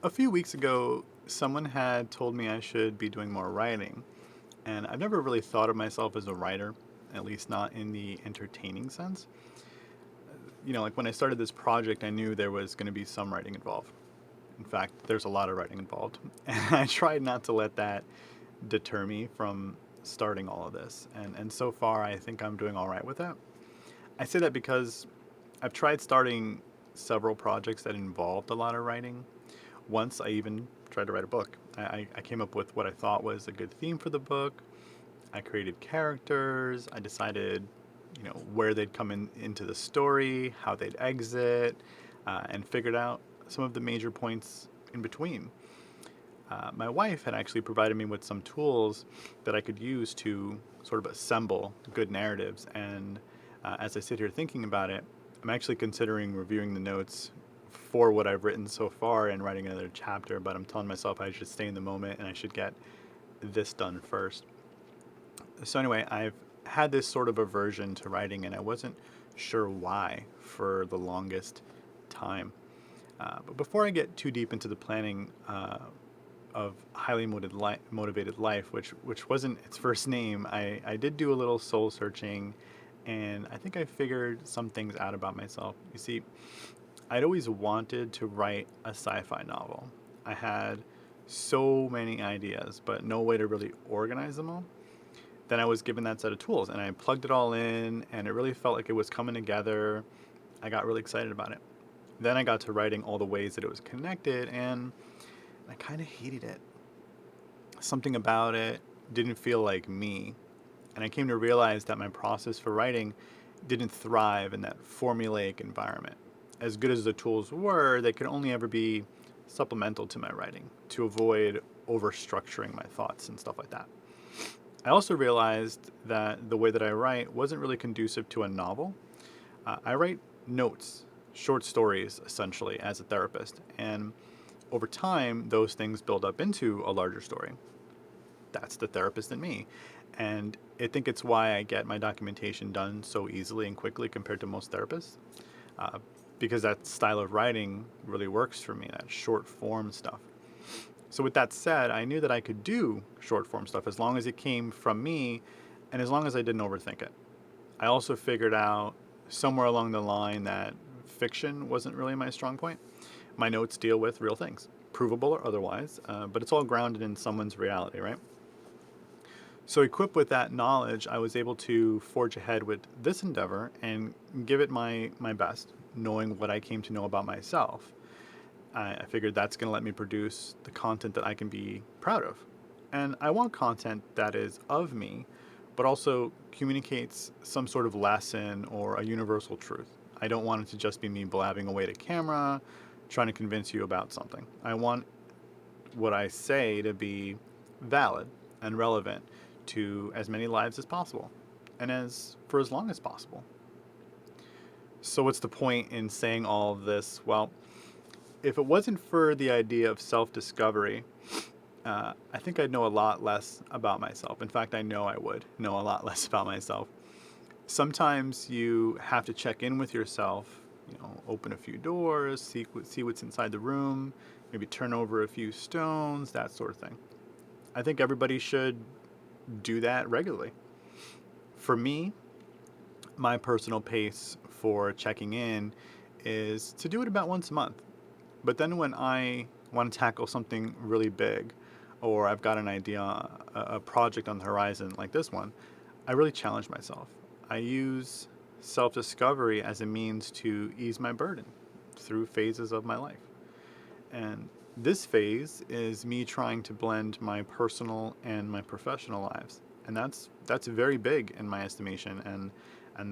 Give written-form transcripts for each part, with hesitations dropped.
A few weeks ago, someone had told me I should be doing more writing, and I've never really thought of myself as a writer, at least not in the entertaining sense. Like when I started this project, I knew there was going to be some writing involved. In fact, there's a lot of writing involved. And I tried not to let that deter me from starting all of this. And so far, I think I'm doing all right with that. I say that because I've tried starting several projects that involved a lot of writing. Once I even tried to write a book. I came up with what I thought was a good theme for the book. I created characters. I decided, where they'd come into the story, how they'd exit, and figured out some of the major points in between. My wife had actually provided me with some tools that I could use to sort of assemble good narratives. And as I sit here thinking about it, I'm actually considering reviewing the notes for what I've written so far and writing another chapter, but I'm telling myself I should stay in the moment and I should get this done first. So, anyway, I've had this sort of aversion to writing and I wasn't sure why for the longest time. But before I get too deep into the planning of highly motivated life, which wasn't its first name, I did do a little soul searching, and I think I figured some things out about myself. You see, I'd always wanted to write a sci-fi novel. I had so many ideas, but no way to really organize them all. Then I was given that set of tools, and I plugged it all in, and it really felt like it was coming together. I got really excited about it. Then I got to writing all the ways that it was connected, and I kind of hated it. Something about it didn't feel like me. And I came to realize that my process for writing didn't thrive in that formulaic environment. As good as the tools were, they could only ever be supplemental to my writing to avoid overstructuring my thoughts and stuff like that. I also realized that the way that I write wasn't really conducive to a novel. I write notes, short stories, essentially, as a therapist. And over time, those things build up into a larger story. That's the therapist in me. And I think it's why I get my documentation done so easily and quickly compared to most therapists, uh, because that style of writing really works for me, that short form stuff. So, with that said, I knew that I could do short form stuff as long as it came from me and as long as I didn't overthink it. I also figured out somewhere along the line that fiction wasn't really my strong point. My notes deal with real things, provable or otherwise, but it's all grounded in someone's reality, right? So, equipped with that knowledge, I was able to forge ahead with this endeavor and give it my best, knowing what I came to know about myself. I figured that's going to let me produce the content that I can be proud of. And I want content that is of me, but also communicates some sort of lesson or a universal truth. I don't want it to just be me blabbing away to camera, trying to convince you about something. I want what I say to be valid and relevant to as many lives as possible and as for as long as possible. So what's the point in saying all of this? Well, if it wasn't for the idea of self-discovery, I think I'd know a lot less about myself. In fact, I know I would know a lot less about myself. Sometimes you have to check in with yourself, open a few doors, see what's inside the room, maybe turn over a few stones, that sort of thing. I think everybody should do that regularly. For me, my personal pace for checking in is to do it about once a month. But then when I want to tackle something really big, or I've got an idea, a project on the horizon like this one, I really challenge myself. I use self discovery as a means to ease my burden through phases of my life. And this phase is me trying to blend my personal and my professional lives. And that's very big in my estimation, and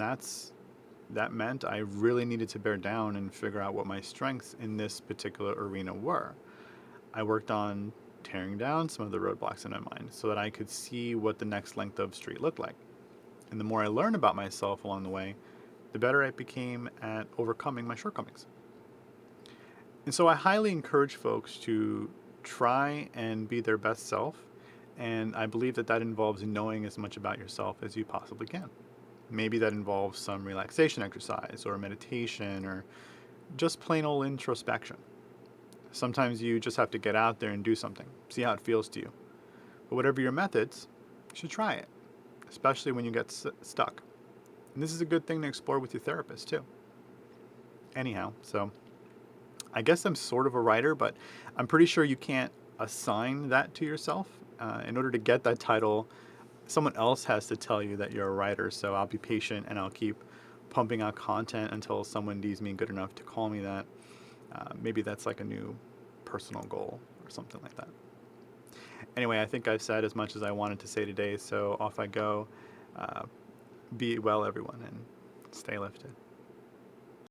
that meant I really needed to bear down and figure out what my strengths in this particular arena were. I worked on tearing down some of the roadblocks in my mind so that I could see what the next length of street looked like. And the more I learned about myself along the way, the better I became at overcoming my shortcomings. And so I highly encourage folks to try and be their best self. And I believe that that involves knowing as much about yourself as you possibly can. Maybe that involves some relaxation exercise or meditation or just plain old introspection. Sometimes you just have to get out there and do something, see how it feels to you. But whatever your methods, you should try it, especially when you get stuck. And this is a good thing to explore with your therapist too. Anyhow, so I guess I'm sort of a writer, but I'm pretty sure you can't assign that to yourself. In order to get that title, someone else has to tell you that you're a writer. So I'll be patient and I'll keep pumping out content until someone deems me good enough to call me that. Maybe that's like a new personal goal or something like that. Anyway, I think I've said as much as I wanted to say today, so off I go. Be well, everyone, and stay lifted.